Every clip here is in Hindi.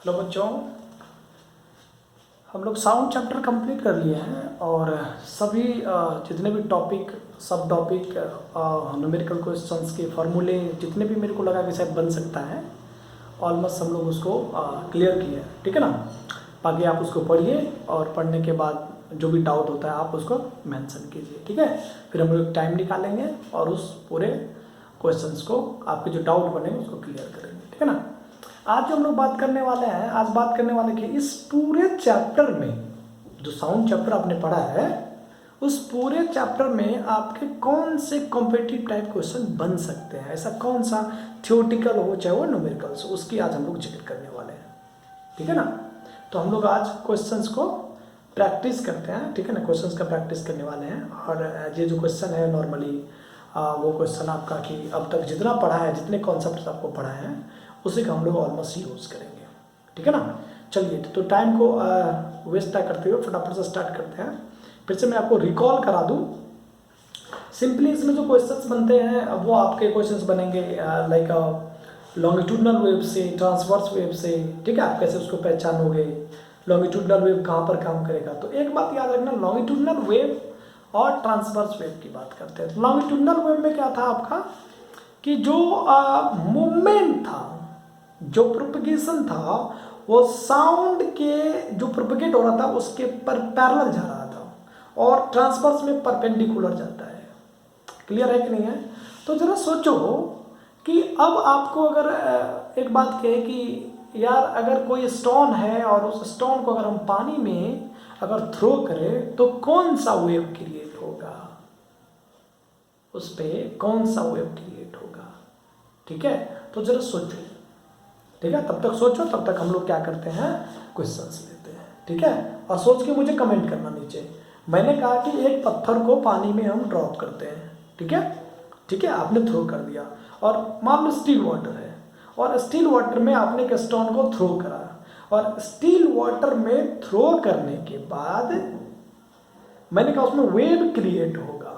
हेलो बच्चों, हम लोग साउंड चैप्टर कंप्लीट कर लिए हैं और सभी जितने भी टॉपिक सब टॉपिक न्यूमेरिकल क्वेश्चंस के फार्मूले जितने भी मेरे को लगा कि शायद बन सकता है ऑलमोस्ट हम लोग उसको क्लियर किए हैं। ठीक है ना। बाकी आप उसको पढ़िए और पढ़ने के बाद जो भी डाउट होता है आप उसको मेंशन कीजिए। ठीक है, फिर हम लोग टाइम निकालेंगे और उस पूरे क्वेश्चंस को आपके जो डाउट बनेंगे उसको क्लियर करेंगे। ठीक है ना। आज जो हम लोग बात करने वाले हैं, आज बात करने वाले कि इस पूरे चैप्टर में जो साउंड चैप्टर आपने पढ़ा है उस पूरे चैप्टर में आपके कौन से कॉम्पिटिटिव टाइप क्वेश्चन बन सकते हैं, ऐसा कौन सा थियोरेटिकल हो चाहे वो न्यूमेरिकल्स हो, उसकी आज हम लोग जिक्र करने वाले हैं। ठीक है ना। तो हम लोग आज क्वेश्चंस को प्रैक्टिस करते हैं। ठीक है ना, क्वेश्चंस का प्रैक्टिस करने वाले हैं और ये जो क्वेश्चन है नॉर्मली वो क्वेश्चन आपका कि अब तक जितना पढ़ा है, जितने कॉन्सेप्ट आपको पढ़ा है उसी का हम लोग ऑलमोस्ट यूज़ करेंगे। ठीक है ना। चलिए तो टाइम को वेस्ट ना करते हुए फटाफट से स्टार्ट करते हैं। फिर से मैं आपको रिकॉल करा दूं। सिंपली इसमें जो क्वेश्चंस बनते हैं वो आपके क्वेश्चंस बनेंगे लाइक लॉन्गिट्यूडनल वेव से, ट्रांसवर्स वेव से। ठीक है, आप कैसे उसको पहचानोगे, लॉन्गिट्यूडनल वेव कहाँ पर काम करेगा। तो एक बात याद रखना, लॉन्गिट्यूडनल वेव और ट्रांसवर्स वेव की बात करते हैं। तो लॉन्गिट्यूडनल वेव में क्या था आपका कि जो मूवमेंट था, जो प्रोपगेशन था वो साउंड के जो प्रोपगेट हो रहा था उसके पर पैरेलल जा रहा था और ट्रांसवर्स में परपेंडिकुलर जाता है। क्लियर है कि नहीं है। तो जरा सोचो कि अब आपको अगर एक बात कहे कि यार अगर कोई स्टोन है और उस स्टोन को अगर हम पानी में अगर थ्रो करें तो कौन सा वेव क्रिएट होगा, उस पर कौन सा वेव क्रिएट होगा। ठीक है, तो जरा सोचो। ठीक है, तब तक सोचो, तब तक हम लोग क्या करते हैं, क्वेश्चंस लेते हैं। ठीक है, और सोच के मुझे कमेंट करना नीचे। मैंने कहा कि एक पत्थर को पानी में हम ड्रॉप करते हैं। ठीक है, ठीक है, आपने थ्रो कर दिया और मान लो स्टील वाटर है और स्टील वाटर में आपने एक स्टोन को थ्रो करा और स्टील वाटर में थ्रो करने के बाद मैंने कहा उसमें वेव क्रिएट होगा।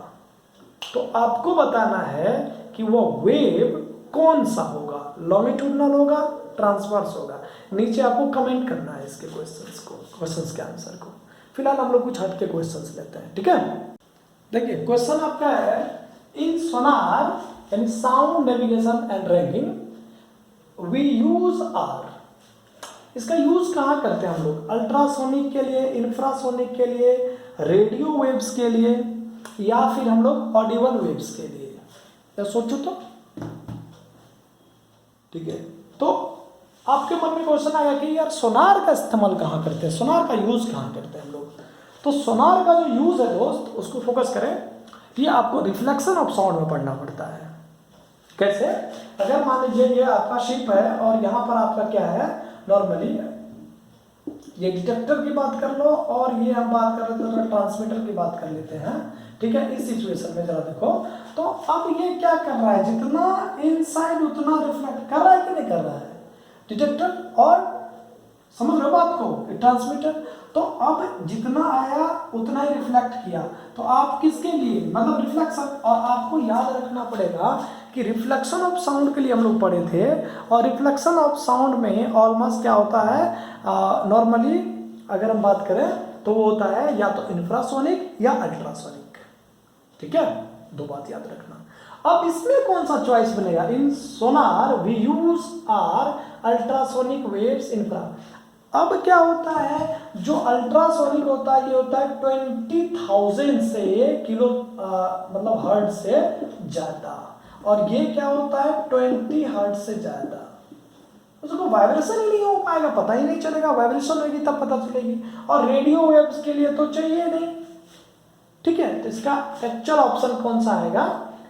तो आपको बताना है कि वो वेव कौन सा होगा, लॉन्गिट्यूडनल होगा, ट्रांसवर्स होगा। नीचे आपको कमेंट करना है इसके क्वेश्चंस के आंसर को। फिलहाल हम लोग कुछ हट के क्वेश्चंस लेते हैं। ठीक है, देखिए क्वेश्चन आपका है, इन सोनार यानी sound navigation and ranking we use are. इसका यूज कहाँ करते हैं हम लोग, अल्ट्रासोनिक के लिए, इंफ्रासोनिक के लिए, रेडियो वेव्स के लिए या फिर हम लोग ऑडिबल वेव्स के लिए। या सोचो तो। ठीक है, तो आपके मन में क्वेश्चन आया कि यार सोनार का इस्तेमाल कहाँ करते हैं, सोनार का यूज कहाँ करते हैं हम लोग। तो सोनार का जो यूज है दोस्त, उसको फोकस करें। ये आपको रिफ्लेक्शन ऑफ साउंड में पढ़ना पड़ता है। कैसे, अगर मान लीजिए ये आपका शिप है और यहाँ पर आपका क्या है, नॉर्मली ये डिटेक्टर की बात कर लो और ये हम बात कर रहे थे ट्रांसमीटर की बात कर लेते हैं। ठीक है, इस सिचुएशन में जरा देखो तो अब ये क्या कर रहा है, जितना इनसाइड उतना रिफ्लेक्ट कर रहा है कि नहीं कर रहा है डिटेक्टर, और समझ रहे हो बात को, ट्रांसमीटर। तो अब जितना आया उतना ही रिफ्लेक्ट किया। तो आप किसके लिए, मतलब रिफ्लेक्शन। और आपको याद रखना पड़ेगा कि रिफ्लेक्शन ऑफ साउंड के लिए हम लोग पढ़े थे और रिफ्लेक्शन ऑफ साउंड में ऑलमोस्ट क्या होता है, नॉर्मली अगर हम बात करें तो वो होता है या तो इंफ्रासोनिक या अल्ट्रासोनिक। ठीक है, दो बात याद रखना। अब इसमें कौन सा चॉइस बनेगा, in sonar we use are ultrasonic waves infra. अब क्या होता है, जो अल्ट्रासोनिक होता है ये होता है 20,000 से किलो मतलब हर्ट्ज से ज्यादा, और ये क्या होता है 20 हर्ट्ज से ज्यादा। उसको वाइब्रेशन ही नहीं हो पाएगा, पता ही नहीं चलेगा, वाइब्रेशन होगी तब पता चलेगी। और रेडियो वेव्स के लिए तो चाहिए नहीं। ठीक है, तो इसका एक्चुअल ऑप्शन कौन सा आएगा,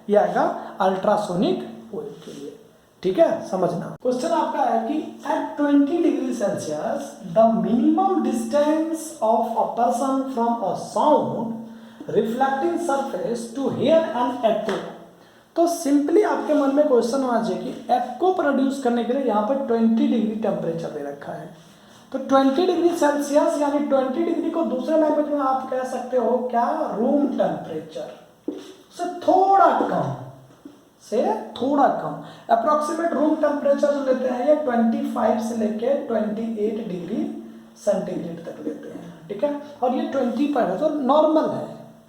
ये आएगा अल्ट्रासोनिक वेव के लिए। ठीक है, समझना। क्वेश्चन आपका है कि at 20 degree Celsius the minimum distance of a person from a sound reflecting surface to hear an echo. तो सिंपली आपके मन में क्वेश्चन होना चाहिए कि एको प्रोड्यूस करने के लिए यहाँ पर 20 डिग्री टेम्परेचर दे रखा है। तो 20 डिग्री सेल्सियस यानी 20 डिग्री को दूसरे लैंग्वेज में आप कह सकते हो क्या, रूम टेम्परेचर से थोड़ा कम, से थोड़ा कम। अप्रोक्सीमेट रूम टेम्परेचर जो लेते हैं ये 25 से लेके 28 डिग्री सेंटीग्रेड तक लेते हैं, ठीक है। और ये 20 पर है तो नॉर्मल है,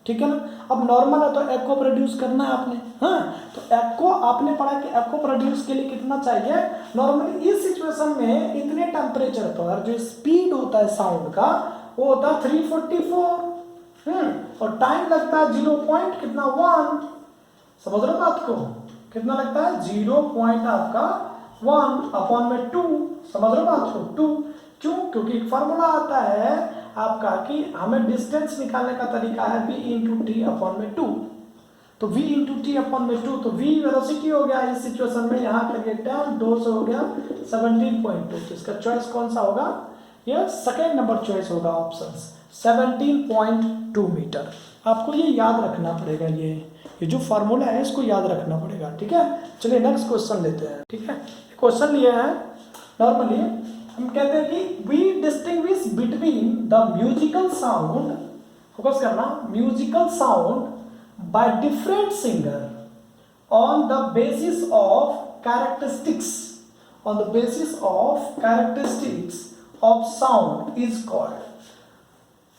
ठीक है ना। अब नॉर्मल है तो एको प्रोड्यूस करना है आपने, हाँ, तो एको आपने पढ़ा कि एको प्रोड्यूस के लिए कितना चाहिए। नॉर्मली इस सिचुएशन में इतने टेम्परेचर पर जो स्पीड होता है साउंड का वो होता है 344, और टाइम लगता है 0 पॉइंट कितना 1, समझ रहे हो बात को, कितना लगता है 0 पॉइंट आपका 1 अपॉन में 2, समझ रहे हो बात को 2। क्यों? क्योंकि एक फार्मूला आता है आपका कि हमें डिस्टेंस निकालने का तरीका है v इंटू टी अपॉन में 2, तो v इंटू टी अपॉन में 2, तो v वेलोसिटी हो गया इस सिचुएशन में, यहाँ करिए टाइम 2 से हो गया 17.2, तो इसका चॉइस कौन सा होगा, यह सेकेंड नंबर चॉइस होगा, ऑप्शन 17.2 मीटर। आपको ये याद रखना पड़ेगा, ये जो फार्मूला है इसको याद रखना पड़ेगा, ठीक है। चलिए नेक्स्ट क्वेश्चन लेते हैं, ठीक है। क्वेश्चन लिया है नॉर्मली हम कहते हैं कि we distinguish between the musical sound, focus करना, musical sound by different singer on the basis of characteristics, on the basis of characteristics of sound is called.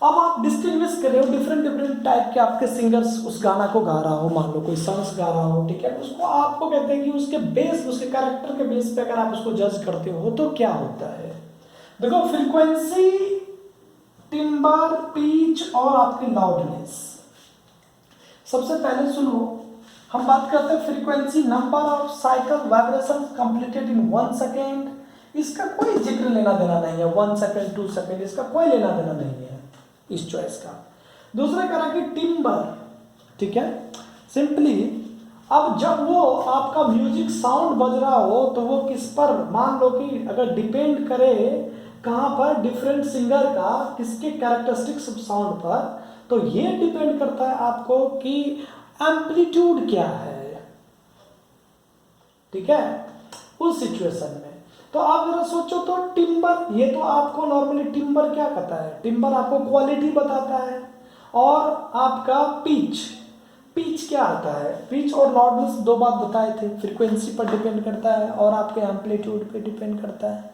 अब आप डिस्टिंग्विश कर रहे हो डिफरेंट टाइप के आपके सिंगर्स उस गाना को गा रहा हो, मान लो कोई सॉन्ग्स गा रहा हो, ठीक है, उसको आपको कहते हैं कि उसके बेस, उसके कैरेक्टर के बेस पे अगर आप उसको जज करते हो तो क्या होता है। देखो फ्रीक्वेंसी, टिम्बर, पिच और आपकी लाउडनेस। सबसे पहले सुनो, हम बात करते हैं frequency, number of cycle vibration completed in 1 second, इसका कोई जिक्र लेना देना नहीं है, 1 सेकेंड 2 सेकेंड इसका कोई लेना देना नहीं है इस चॉइस का। दूसरा करा कि टिम्बर, ठीक है, सिंपली अब जब वो आपका म्यूजिक साउंड बज रहा हो तो वो किस पर, मान लो कि अगर डिपेंड करे कहाँ पर, डिफरेंट सिंगर का किसके कैरेक्टरिस्टिक्स साउंड पर, तो ये डिपेंड करता है आपको कि एम्पलीट्यूड क्या है, ठीक है, उस सिचुएशन में। तो आप जरा सोचो तो टिम्बर, ये तो आपको नॉर्मली टिम्बर क्या कहता है, टिम्बर आपको क्वालिटी बताता है, और आपका पिच, पिच क्या आता है, पिच और लाउडनेस दो बात बताए थे, फ्रीक्वेंसी पर डिपेंड करता है और आपके एम्पलीट्यूड पे डिपेंड करता है,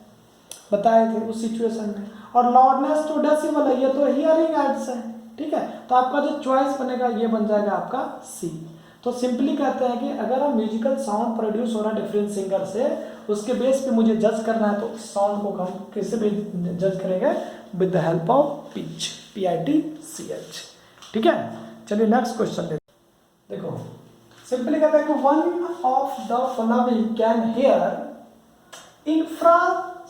बताए थे उस सिचुएशन में। और लाउडनेस तो डेसिबल है, ये तो हियरिंग एड्स है, ठीक है। तो आपका जो चॉइस बनेगा ये बन जाएगा आपका सी। तो सिंपली कहते हैं कि अगर हम म्यूजिकल साउंड प्रोड्यूस हो रहा है डिफरेंट सिंगर से, उसके बेस पे मुझे जज करना है, तो साउंड को हम कैसे भी जज करेंगे, with the help of pitch, PITCH, ठीक है। चलिए नेक्स्ट क्वेश्चन देखो, सिंपली कहते हैं कि one of the following can hear infra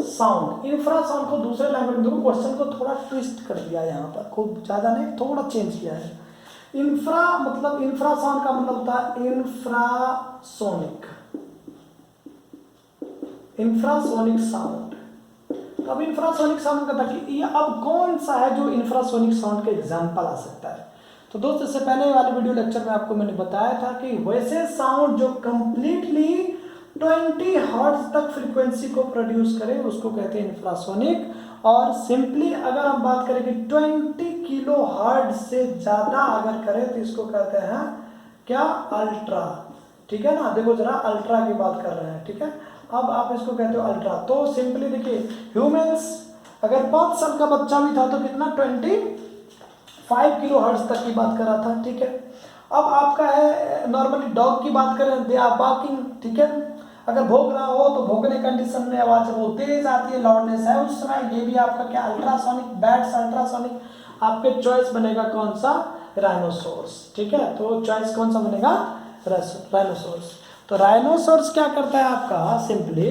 sound. Infra sound को दूसरे लैंग्वेज में, देखो क्वेश्चन को थोड़ा ट्विस्ट कर दिया यहाँ पर, खूब ज़्यादा नहीं, थोड़ा चेंज किया है। इंफ्रा मतलब, इंफ्रा साउंड का मतलब होता है इंफ्रासोनिक, इंफ्रासोनिक साउंड। अब इंफ्रासोनिक साउंड का था कि ये अब कौन सा है जो इंफ्रासोनिक साउंड का एग्जाम्पल आ सकता है। तो दोस्तों इससे पहले वाले वीडियो लेक्चर में आपको मैंने बताया था कि वैसे साउंड जो कंप्लीटली 20 हर्ट्ज तक फ्रीक्वेंसी को प्रोड्यूस करे उसको कहते हैं इंफ्रासोनिक। और सिंपली अगर हम बात करें कि 20 किलो हर्ट्ज से ज़्यादा अगर करें तो इसको कहते हैं क्या, अल्ट्रा, ठीक है ना। देखो जरा अल्ट्रा की बात कर रहे हैं, ठीक है। अब आप इसको कहते हो अल्ट्रा। तो सिंपली देखिए, ह्यूमंस अगर 5 साल का बच्चा भी था तो कितना 25 किलो हर्ट्ज तक की बात कर रहा था, ठीक है। अब आपका है नॉर्मली डॉग की बात करें, दे आर बार्किंग, ठीक है। अगर भोग रहा हो तो भोगने कंडीशन में आवाज बहुत तेज आती है, लाउडनेस है उस समय, ये भी आपका क्या, अल्ट्रासोनिक, बैट्स अल्ट्रासोनिक। आपके चॉइस बनेगा कौन सा, राइनोसोर्स, ठीक है। तो चॉइस कौन सा बनेगा, राइनोसोर्स। तो राइनोसोर्स क्या करता है आपका, सिंपली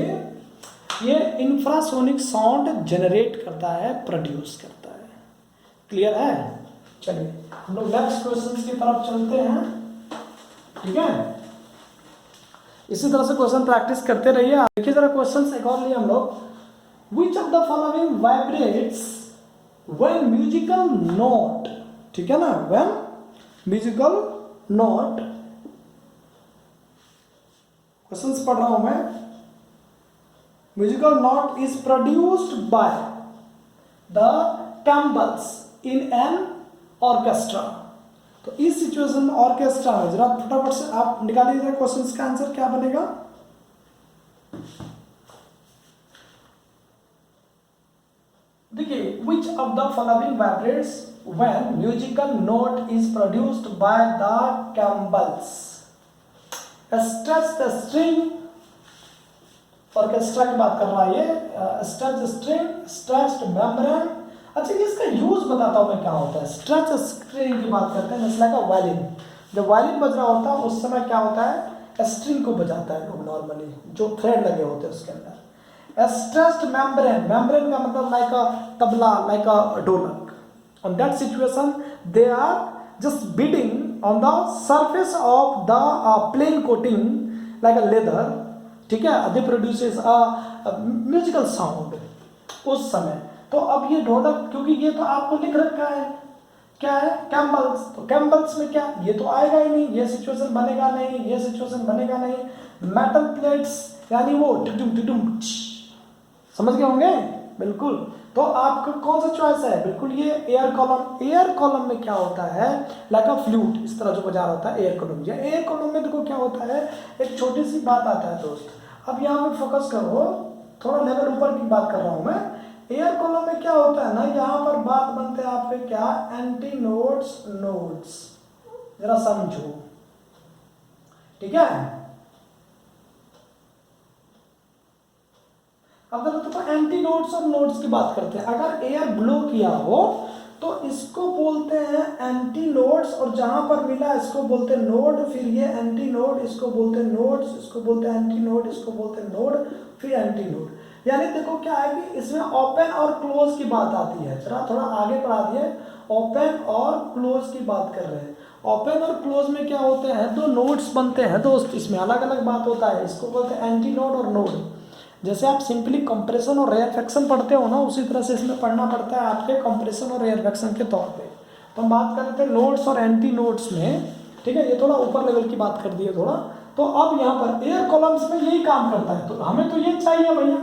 ये इंफ्रासोनिक साउंड जनरेट करता है, प्रोड्यूस करता है। क्लियर है। चलिए हम लोग नेक्स्ट क्वेश्चन की तरफ चलते हैं, ठीक है। इसी तरह से क्वेश्चन प्रैक्टिस करते रहिए। देखिए जरा क्वेश्चन एक और लिए हम लोग, विच of the following vibrates when musical note, ठीक है ना, व्हेन म्यूजिकल नोट, क्वेश्चंस पढ़ रहा हूं मैं, musical note is produced by the cymbals in an orchestra. तो इस सिचुएशन में ऑर्केस्ट्रा में जरा फटाफट से आप निकाल लीजिए क्वेश्चन का आंसर क्या बनेगा। देखिए, which of the following vibrates when musical note is produced by the cymbals. Stretch the string, orchestra की बात कर रहा है ये। Stretch string, stretched membrane. अच्छा, इसका यूज बताता हूं मैं क्या होता है। स्ट्रेच स्ट्रिंग की बात करते हैं, जैसे लाइक वायलिन। जब वायलिन बज रहा होता है उस समय क्या होता है, स्ट्रिंग को बजाता है लोग नॉर्मली, जो थ्रेड लगे होते हैं उसके अंदर। स्ट्रेच्ड मेम्ब्रेन, मेम्ब्रेन का मतलब like a tabla, like a dholak. On that situation they are just beating on the surface of the plain coating like a leather, ठीक है। दे प्रोड्यूसेस अ म्यूजिकल साउंड उस समय। तो अब ये ढोलक, क्योंकि ये तो आपको लिख रखा है क्या है, कैम्बल्स। तो कैम्बल्स में क्या, ये तो आएगा ही नहीं, ये सिचुएशन बनेगा नहीं, ये सिचुएशन बनेगा नहीं। मेटल प्लेट्स यानी वो टिटुम टिटुम, समझ गए होंगे बिल्कुल। तो आपका कौन सा चॉइस है, बिल्कुल ये एयर कॉलम। एयर कॉलम में क्या होता है, लाइक अ फ्लूट, इस तरह जो बजा रहा होता है एयर कॉलम। या एयर कॉलम में देखो क्या होता है, एक छोटी सी बात आता है दोस्त। अब यहाँ पे फोकस करो, थोड़ा लेवल ऊपर की बात कर रहा हूँ मैं। एयर कॉलम में क्या होता है ना, यहाँ पर बात बनते हैं आपके क्या, एंटी नोड्स, नोड्स। जरा समझो, ठीक है। अगर तो एंटी नोड्स और नोड्स की बात करते हैं, अगर एयर ब्लो किया हो तो इसको बोलते हैं एंटी नोड्स, और जहां पर मिला इसको बोलते हैं नोड। फिर ये एंटी नोड, इसको बोलते हैं नोड्स, इसको बोलते हैं एंटी नोड, इसको बोलते हैं नोड, फिर एंटी नोड। यानी देखो क्या है कि इसमें ओपन और क्लोज की बात आती है। जरा थोड़ा आगे बढ़ा दिए, ओपन और क्लोज की बात कर रहे हैं। ओपन और क्लोज में क्या होते हैं, दो नोड्स बनते हैं दोस्त, इसमें अलग अलग बात होता है। इसको बोलते हैं एंटी नोड और नोड। जैसे आप सिंपली कंप्रेशन और रेयरफेक्शन पढ़ते हो ना, उसी तरह से इसमें पढ़ना पड़ता है आपके कंप्रेशन और रेयरफेक्शन के तौर पे। तो हम बात कर रहे थे नोड्स और एंटी नोड्स में, ठीक है। ये थोड़ा ऊपर लेवल की बात कर दी है थोड़ा। तो अब यहाँ पर एयर कॉलम्स में यही काम करता है। तो हमें तो ये चाहिए भैया,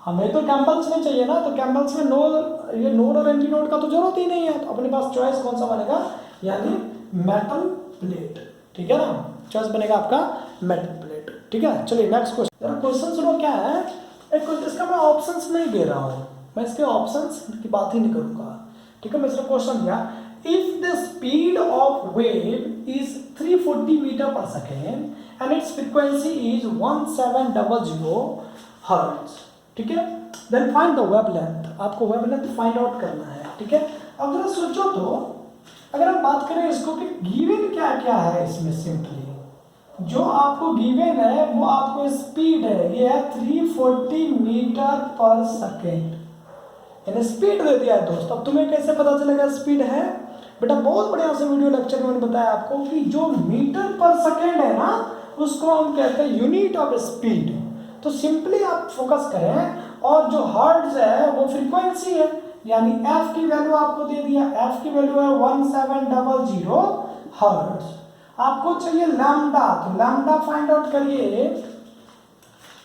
हमें तो कैम्बल्स में चाहिए ना। तो कैम्बल्स में नोड, ये नोड और एंटी नोड का तो जरूरत ही नहीं है। तो अपने पास चॉइस कौन सा बनेगा, यानी मेटल प्लेट, ठीक है ना। चॉइस बनेगा आपका मेटल प्लेट, ठीक है। चलिए नेक्स्ट क्वेश्चन। क्वेश्चन सुनो क्या है, एक क्वेश्चन, इसका मैं ऑप्शंस नहीं दे रहा हूँ, मैं इसके ऑप्शंस की बात ही नहीं करूँगा, ठीक है। मैं इसका क्वेश्चन दिया, if the speed of wave is 340 metre per second and its frequency is 1700 hertz, ठीक है, देन फाइंड द वेवलेंथ। आपको वेवलेंथ फाइंड आउट करना है, ठीक है। अब जरा सोचो तो, अगर हम बात करें इसको कि गिवन क्या क्या है इसमें, सिंपली जो आपको गिवन है वो आपको स्पीड है, ये है 340 मीटर पर सेकेंड, यानी स्पीड दे दिया है दोस्त। अब तुम्हें कैसे पता चलेगा स्पीड है, बेटा बहुत बढ़िया से वीडियो लेक्चर में मैंने बताया आपको कि जो मीटर पर सेकेंड है ना, उसको हम कहते हैं यूनिट ऑफ स्पीड। तो सिंपली आप फोकस करें, और जो हर्ट्ज है वो फ्रीक्वेंसी है, यानी एफ की वैल्यू आपको दे दिया, एफ की वैल्यू है 1700 हर्ट्ज। आपको चाहिए लैम्डा, तो लैम्डा फाइंड आउट करिए।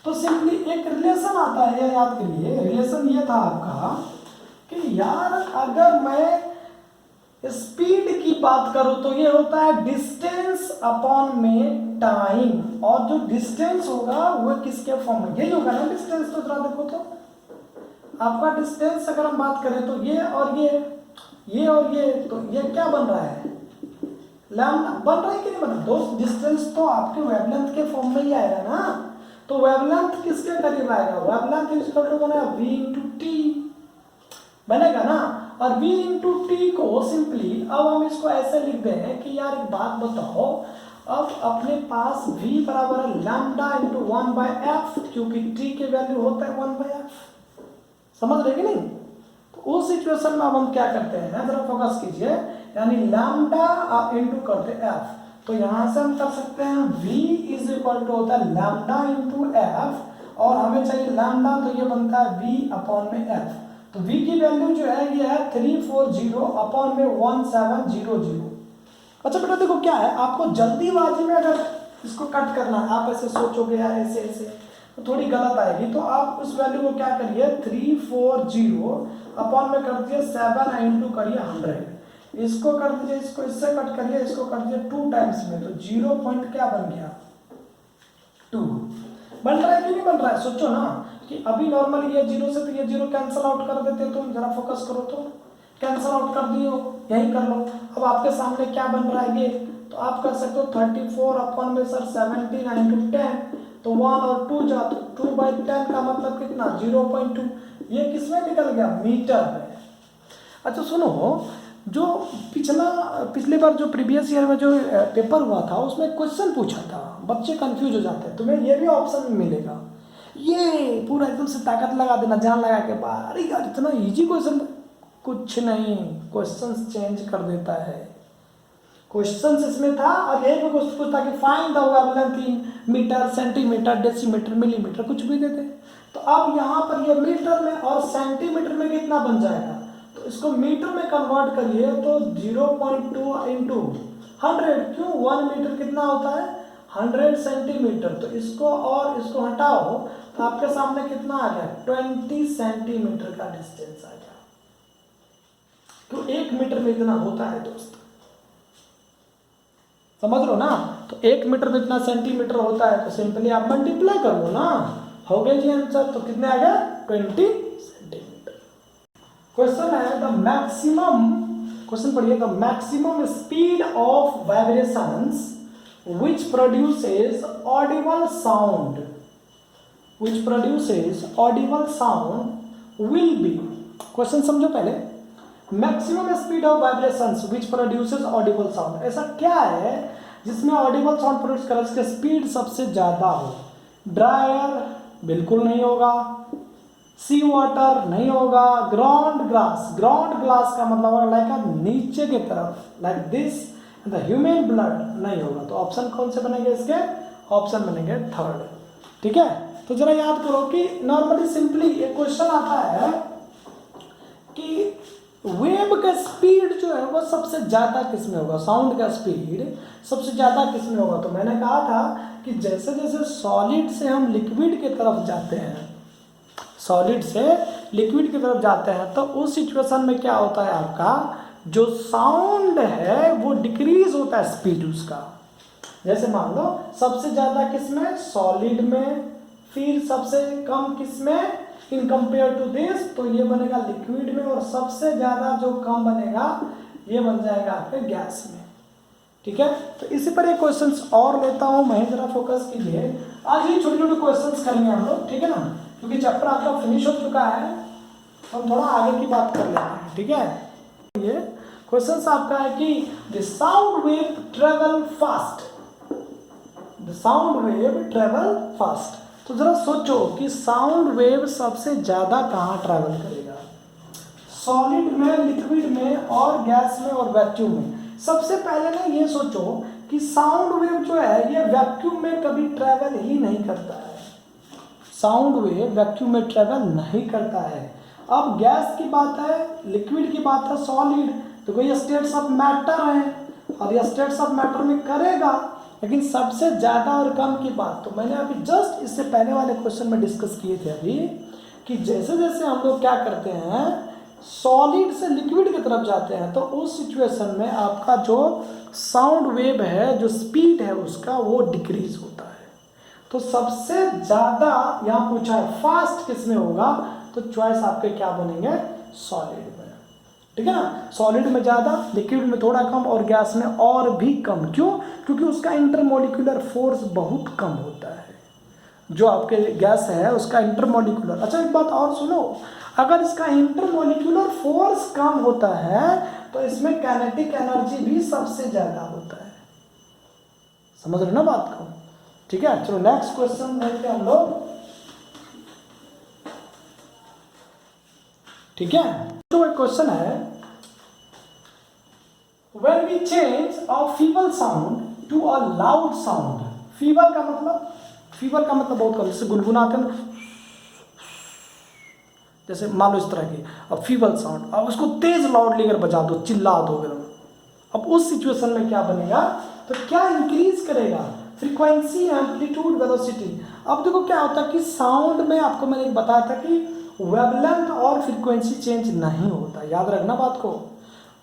तो सिंपली एक रिलेशन आता है, याद करिए। रिलेशन ये था आपका कि यार अगर मैं स्पीड की बात करूं तो ये होता है डिस्टेंस अपॉन में टाइम, और जो डिस्टेंस होगा वो किसके फॉर्म में, यही होगा ना डिस्टेंस। तो जरा देखो तो आपका डिस्टेंस अगर हम बात करें तो ये और ये और ये, तो ये क्या बन रहा है, लैम्डा बन रहा है कि नहीं बन रहा दोस्त। डिस्टेंस तो आपके वेवलेंथ के फॉर्म में ही आएगा ना। तो वेवलेंथ किसके करीब आएगा, वेवलेंथ इज इक्वल टू बनेगा v इंटू टी बनेगा ना। और v इंटू टी को सिंपली अब हम इसको ऐसे लिख दें कि यार एक बात बताओ, अब अपने पास v बराबर है लैम्डा इंटू 1/f, क्योंकि t के वैल्यू होता है 1/f, समझ रहे कि नहीं। तो उस सिचुएशन में अब हम क्या करते हैं, जरा फोकस कीजिए, यानी लैम्डा इंटू करते f। तो यहां से हम कर सकते हैं v इज इक्वल टू होता है लैम्डा इंटू f, और हमें चाहिए लैम्डा, तो ये बनता है v अपॉन में f। तो v की वैल्यू जो है ये है 340 अपॉन में 1700। अच्छा बेटा देखो क्या है, आपको जल्दीबाजी में अगर इसको कट करना है, आप ऐसे सोचोगे यार ऐसे ऐसे तो थोड़ी गलत आएगी। तो आप उस वैल्यू को क्या करिए, 340 अपॉन में कर दिए 7 इंटू करिए 100, इसको कर दीजिए, इसको इससे कट करिए, इसको कर दीजिए 2 टाइम्स में, तो 0 पॉइंट क्या बन गया 2। बन रहा है कि नहीं बन रहा है? सोचो ना कि अभी नॉर्मली ये 0 से तो ये 0 कैंसिल आउट कर देते, तो जरा फोकस करो, तो कैंसिल आउट कर दियो, यही कर लो। अब आपके सामने क्या बन रहा है ये, तो आप कर सकते हो 34 अपन में सर 70 9 10, तो 1 और 2 जा, तो 2/10 का मतलब कितना 0.2। ये किसमें निकल गया? मीटर में। अच्छा सुनो, जो पिछले बार जो प्रीवियस ईयर में जो पेपर हुआ था उसमें क्वेश्चन पूछा था, बच्चे कंफ्यूज हो जाते हैं, तुम्हें ये भी ऑप्शन मिलेगा। ये पूरा एकदम से ताकत लगा देना, जान लगा के बाहर, अरे यार इतना इजी क्वेश्चन, कुछ नहीं, क्वेश्चंस चेंज कर देता है। क्वेश्चंस इसमें था, अब यही क्वेश्चन पूछता कि find the wavelength in metre, centimetre, decimetre, millimetre, कुछ भी देते। तो अब यहाँ पर ये मीटर में और सेंटीमीटर में कितना बन जाएगा, तो इसको मीटर में कन्वर्ट करिए तो 0.2 इंटू 100, क्यों 1 मीटर कितना होता है 100 सेंटीमीटर, तो इसको और इसको हटाओ तो आपके सामने कितना आ गया 20 सेंटीमीटर का डिस्टेंस आ गया। तो 1 मीटर में इतना होता है दोस्त, समझ लो ना। तो 1 मीटर में इतना सेंटीमीटर होता है, तो सिंपली आप मल्टीप्लाई कर लो ना, हो गया जी आंसर। तो कितने आ गया 20 सेंटीमीटर। क्वेश्चन है द मैक्सिमम, क्वेश्चन पढ़िए, the maximum speed of vibrations which produces audible sound, which produces audible sound will be, question समझो पहले, maximum speed of vibrations which produces audible sound, ऐसा क्या है जिसमें ऑडिबल साउंड प्रोड्यूस करे, इसका स्पीड सबसे ज्यादा हो। ड्रायर बिल्कुल नहीं होगा, सी वाटर नहीं होगा, ग्राउंड ग्लास, ग्राउंड ग्लास का मतलब होगा लाइक नीचे की तरफ, like this, the human blood नहीं होगा। तो ऑप्शन कौन से बनेंगे इसके, ऑप्शन बनेंगे थर्ड। ठीक है, तो जरा याद करो कि नॉर्मली सिंपली एक क्वेश्चन आता है कि वेव का स्पीड जो है वो सबसे ज्यादा किस में होगा, साउंड का स्पीड सबसे ज्यादा किस में होगा। तो मैंने कहा था कि जैसे जैसे सॉलिड से हम लिक्विड की तरफ जाते हैं, सॉलिड से लिक्विड की तरफ जाते हैं, तो उस सिचुएशन में क्या होता है, आपका जो साउंड है वो डिक्रीज होता है स्पीड उसका। जैसे मान लो सबसे ज्यादा किसमें, सॉलिड में, फिर सबसे कम किसमें, इन कंपेयर टू दिस, तो ये बनेगा लिक्विड में, और सबसे ज्यादा जो कम बनेगा ये बन जाएगा आपके गैस में। ठीक है, तो इसी पर एक क्वेश्चंस और लेता हूं मैं, जरा फोकस कीजिए। आज ये छोटे छोटे क्वेश्चंस करेंगे हम लोग, ठीक है ना, क्योंकि चैप्टर आपका फिनिश हो चुका है, तो हम थोड़ा आगे की बात कर लेते हैं। ठीक है, ये क्वेश्चन आपका है कि the sound wave travel fast, the sound wave travel fast. तो जरा सोचो कि साउंड वेव सबसे ज्यादा कहाँ ट्रेवल करेगा, सॉलिड में, लिक्विड में, और गैस में, और वैक्यूम में। सबसे पहले ना ये सोचो कि साउंड वेव जो है ये वैक्यूम में कभी ट्रेवल ही नहीं करता है, साउंड वेव वैक्यूम में ट्रेवल नहीं करता है। अब गैस की बात है, लिक्विड की बात है, सॉलिड, तो कोई स्टेट्स ऑफ मैटर है, और ये स्टेट्स ऑफ मैटर में करेगा, लेकिन सबसे ज़्यादा और कम की बात तो मैंने अभी जस्ट इससे पहले वाले क्वेश्चन में डिस्कस किए थे अभी, कि जैसे जैसे हम लोग क्या करते हैं, सॉलिड से लिक्विड की तरफ जाते हैं, तो उस सिचुएशन में आपका जो साउंड वेव है, जो स्पीड है उसका, वो डिक्रीज होता है। तो सबसे ज़्यादा यहाँ पूछा है फास्ट किस में होगा, तो चॉइस आपके क्या बनेंगे, सॉलिड में। ठीक है ना, सॉलिड में ज़्यादा, लिक्विड में थोड़ा कम, और गैस में और भी कम। क्यों? क्योंकि उसका इंटरमोलिकुलर फोर्स बहुत कम होता है, जो आपके गैस है उसका इंटरमोलिकुलर। अच्छा एक बात और सुनो, अगर इसका इंटरमोलिकुलर फोर्स कम होता है तो इसमें काइनेटिक एनर्जी भी सबसे ज़्यादा होता है। समझ रहे ना बात को? ठीक है, चलो नेक्स्ट क्वेश्चन देखते हैं हम लोग। ठीक है, तो एक क्वेश्चन है, when we change a feeble sound to a loud sound, feeble का मतलब बहुत कम, जैसे गुनगुनाते हैं, जैसे मान लो इस तरह की, अब फीबल साउंड, अब उसको तेज लाउडली अगर बजा दो, चिल्ला दो एकदम, अब उस सिचुएशन में क्या बनेगा, तो क्या इंक्रीज करेगा, फ्रीक्वेंसी, एम्पलीट्यूड, वेलोसिटी। अब देखो क्या होता है कि साउंड में आपको मैंने बताया था कि वेवलेंथ और फ्रीक्वेंसी चेंज नहीं होता, याद रखना बात को।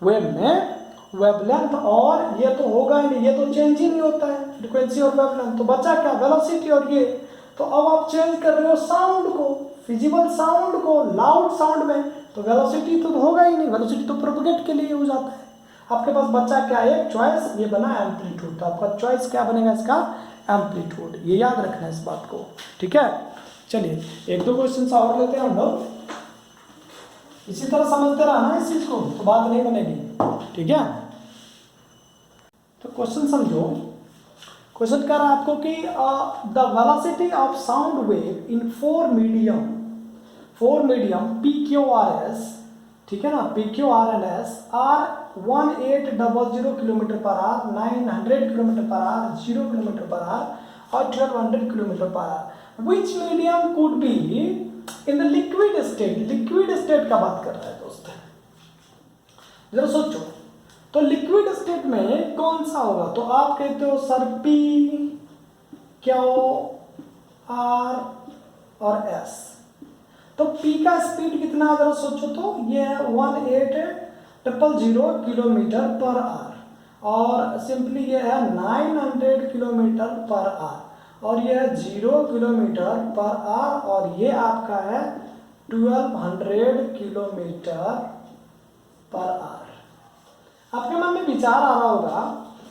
वेव में वेवलेंथ, और ये तो होगा ही नहीं, ये तो चेंज ही नहीं होता है फ्रीक्वेंसी और वेवलेंथ, तो बचा क्या वेलोसिटी और ये। तो अब आप चेंज कर रहे हो साउंड को, विजिबल साउंड को लाउड साउंड में, तो वेलोसिटी तो होगा ही नहीं, वेलोसिटी तो प्रोपगेट के लिए यूज आता है। आपके पास बचा क्या, एक चॉइस, ये बना एम्पलीट्यूड, तो आपका चॉइस क्या बनेगा इसका, एम्पलीट्यूड, ये याद रखना है इस बात को, ठीक है। चलिए एक दो क्वेश्चन और लेते हैं हम लोग, इसी तरह समझते रहना इस चीज को, तो बात नहीं बनेगी, ठीक है। तो क्वेश्चन समझो, क्वेश्चन कह रहा है आपको कि the velocity of sound wave in four medium PQRS, ठीक है ना, PQRNS are 1800 kilometre per hour, 900 kilometre per hour, 0 kilometre per hour और 1200 kilometre per hour. Which medium could be in the liquid state, liquid state का बात कर रहा है दोस्त, जरा सोचो, तो लिक्विड स्टेट में कौन सा होगा, तो आप कहते हो सर P, Q, R और S, तो P का स्पीड कितना है जरा सोचो, तो ये है 1800 किलोमीटर पर आवर, और सिंपली ये है 900 किलोमीटर पर आवर, और ये है 0 किलोमीटर पर आवर, और ये आपका है 1200 किलोमीटर पर आवर। आपके मन में विचार आ रहा होगा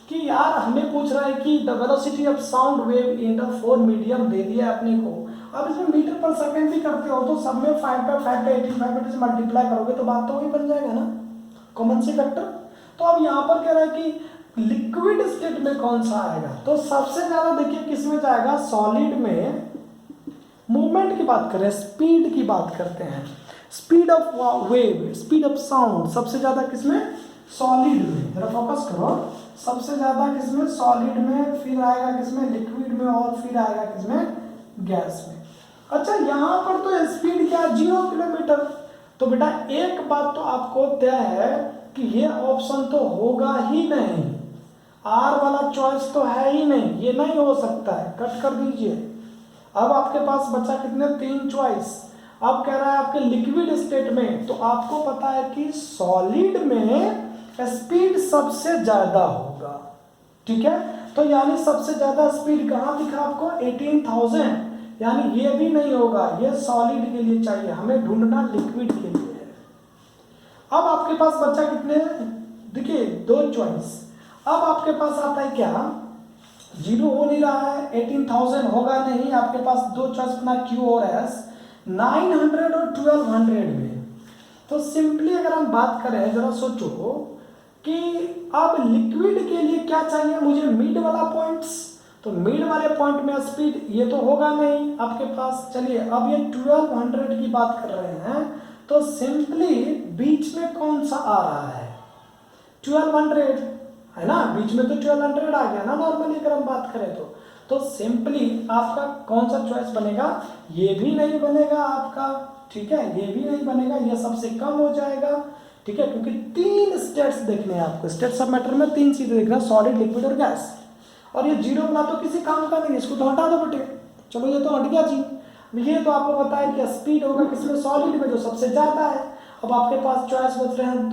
कि यार हमें पूछ रहा है कि the velocity of sound wave in the four medium दे दिया है अपने को, अब इसमें मीटर पर सेकंड भी करते हो तो सब में 5/5 से मल्टीप्लाई करोगे तो बात तो वही बन जाएगा ना, कॉमन सी फैक्टर। तो अब यहाँ पर कह रहा है कि लिक्विड स्टेट में कौन सा आएगा, तो सबसे ज्यादा देखिए किस में जाएगा, सॉलिड में। मूवमेंट की बात करें, स्पीड की बात करते हैं, speed of wave, speed of sound सबसे ज्यादा किसमें, सॉलिड में। जरा फोकस करो, सबसे ज्यादा किसमें, सॉलिड में, फिर आएगा किसमें, लिक्विड में, और फिर आएगा किसमें, गैस में। अच्छा यहाँ पर तो स्पीड क्या, 0 किलोमीटर, तो बेटा एक बात तो आपको तय है कि ये ऑप्शन तो होगा ही नहीं, आर वाला चॉइस तो है ही नहीं, ये नहीं हो सकता है, कट कर दीजिए। अब आपके पास बचा कितने, 3 चॉइस। अब कह रहा है आपके लिक्विड स्टेट में, तो आपको पता है कि सॉलिड में स्पीड सबसे ज्यादा होगा, ठीक है, तो यानी सबसे ज्यादा स्पीड कहाँ दिखा आपको, 18,000, यानी ये भी नहीं होगा, ये सॉलिड के लिए चाहिए, हमें ढूंढना लिक्विड के लिए है। अब आपके पास बचा कितने, देखिए 2 चॉइस। अब आपके पास आता है क्या, 0 हो नहीं रहा है, 18,000 होगा नहीं, आपके पास 2 चॉइस बना Q और S, 900 और 1200 में। तो सिंपली अगर हम बात करें, जरा सोचो कि अब लिक्विड के लिए क्या चाहिए मुझे, मिड वाला पॉइंट्स, तो मिड वाले पॉइंट में स्पीड ये तो होगा नहीं आपके पास। चलिए अब ये 1200 की बात कर रहे हैं, तो सिंपली बीच में कौन सा आ रहा है, 1200 है ना, बीच में तो 1200 आ गया ना नॉर्मली अगर हम बात करें तो सिंपली आपका कौन सा चॉइस बनेगा, ये भी नहीं बनेगा आपका, ठीक है, ये भी नहीं बनेगा, ये सबसे कम हो जाएगा, ठीक है, क्योंकि 3 स्टेट्स देखने हैं आपको, स्टेट सब मैटर में 3 चीजें देखना, सॉलिड, लिक्विड और गैस, और ये 0 वाला तो किसी काम का नहीं, इसको तो हटा दो बेटे, चलो ये तो हट गया जी। ये तो आपको पता है कि स्पीड होगा किसमें, सॉलिड में, जो सबसे ज्यादा है। अब आपके पास चॉइस बच रहे हैं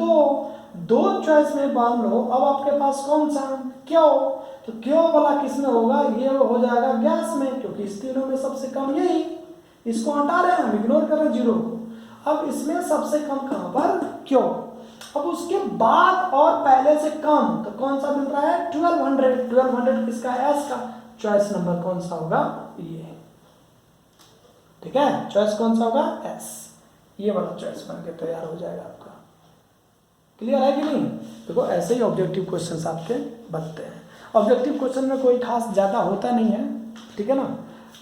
2 चॉइस में मान लो, अब आपके पास कौन सा, क्यों, तो क्यों वाला किसमें होगा, ये हो जाएगा गैस में, क्योंकि इस तीनों में सबसे कम यही, इसको हटा रहे हैं हम, इग्नोर कर रहे हैं 0 को। अब इसमें सबसे कम कहां पर, क्यों। अब उसके बाद और पहले से कम तो कौन सा मिल रहा है, 1200 किसका है, एस का, चॉइस नंबर कौन सा होगा, ये, ठीक है, चॉइस कौन सा होगा, एस, ये वाला चॉइस बन के तैयार हो जाएगा आपका। क्लियर है कि नहीं। देखो ऐसे ही ऑब्जेक्टिव क्वेश्चंस आपके बनते हैं, ऑब्जेक्टिव क्वेश्चन में कोई खास ज़्यादा होता नहीं है, ठीक है ना,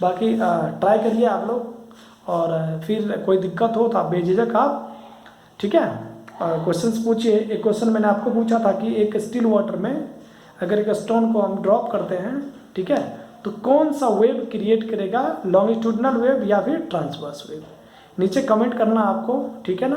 बाकी ट्राई करिए आप लोग, और फिर कोई दिक्कत हो तो आप बेझिझक आप, ठीक है, क्वेश्चंस पूछिए। एक क्वेश्चन मैंने आपको पूछा था कि एक स्टिल वाटर में अगर एक स्टोन को हम ड्रॉप करते हैं, ठीक है, तो कौन सा वेव क्रिएट करेगा, लॉन्गिट्यूडनल वेव या फिर ट्रांसवर्स वेव, नीचे कमेंट करना आपको, ठीक है ना।